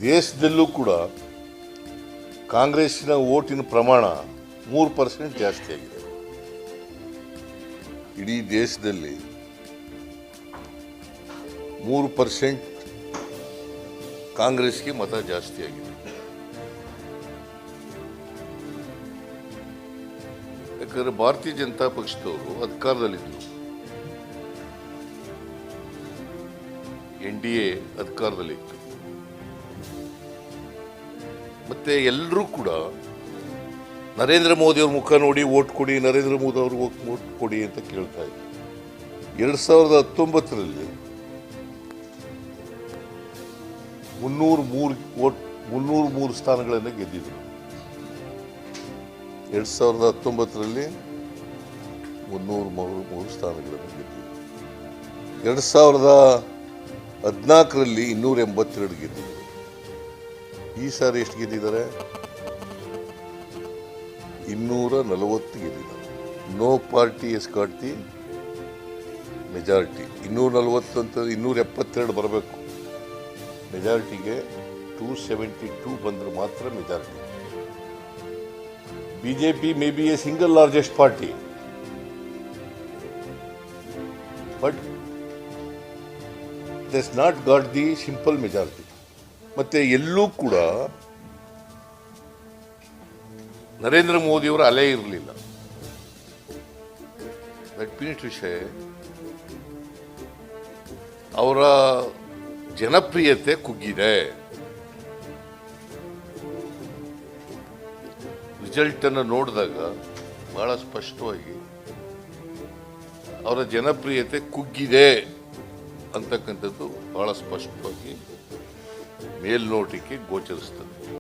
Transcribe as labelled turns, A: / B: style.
A: ದೇಶದಲ್ಲೂ ಕೂಡ ಕಾಂಗ್ರೆಸ್ಸಿನ ಓಟಿನ ಪ್ರಮಾಣ 3% ಜಾಸ್ತಿ ಆಗಿದೆ. ಇಡೀ ದೇಶದಲ್ಲಿ 3% ಕಾಂಗ್ರೆಸ್ಗೆ ಮತ ಜಾಸ್ತಿ ಆಗಿದೆ. ಯಾಕಂದ್ರೆ ಭಾರತೀಯ ಜನತಾ ಪಕ್ಷದವರು ಅಧಿಕಾರದಲ್ಲಿದ್ದರು, NDA ಅಧಿಕಾರದಲ್ಲಿತ್ತು. ಮತ್ತೆ ಎಲ್ಲರೂ ಕೂಡ ನರೇಂದ್ರ ಮೋದಿ ಅವ್ರ ಮುಖ ನೋಡಿ ಓಟ್ ಕೊಡಿ, ನರೇಂದ್ರ ಮೋದಿ ಅವ್ರಿಗೆ ಓಟ್ ಕೊಡಿ ಅಂತ ಕೇಳ್ತಾ ಇದ್ರು. 2019ರಲ್ಲಿ 303 ಸ್ಥಾನಗಳನ್ನು ಗೆದ್ದಿದ್ರು. 2019ರಲ್ಲಿ 303 ಸ್ಥಾನಗಳನ್ನು ಗೆದ್ದಿದ್ರು. 2014ರಲ್ಲಿ 282 ಗೆದ್ದಿದ್ರು. ಈ ಸಾರಿ ಎಷ್ಟು ಗೆದ್ದಿದ್ದಾರೆ? 240 ಗೆದ್ದಿದ್ದಾರೆ. No party has got the majority. 240 ಅಂತ 272 ಬರಬೇಕು ಮೆಜಾರಿಟಿಗೆ. 272 ಬಂದ್ರೆ ಮಾತ್ರ majority. BJP may be a single largest party, but this not got the simple majority. ಮತ್ತೆ ಎಲ್ಲೂ ಕೂಡ ನರೇಂದ್ರ ಮೋದಿಯವರ ಅಲೆ ಇರಲಿಲ್ಲ. ದಟ್ ಮೀನ್ಸ್ ವಿಷಯ ಅವರ ಜನಪ್ರಿಯತೆ ಕುಗ್ಗಿದೆ. ರಿಸಲ್ಟ್ ಅನ್ನು ನೋಡಿದಾಗ ಬಹಳ ಸ್ಪಷ್ಟವಾಗಿ ಅವರ ಜನಪ್ರಿಯತೆ ಕುಗ್ಗಿದೆ ಅಂತಕ್ಕಂಥದ್ದು ಬಹಳ ಸ್ಪಷ್ಟವಾಗಿ ಮೇಲ್ನೋಟಕ್ಕೆ ಗೋಚರಿಸ್ತದೆ.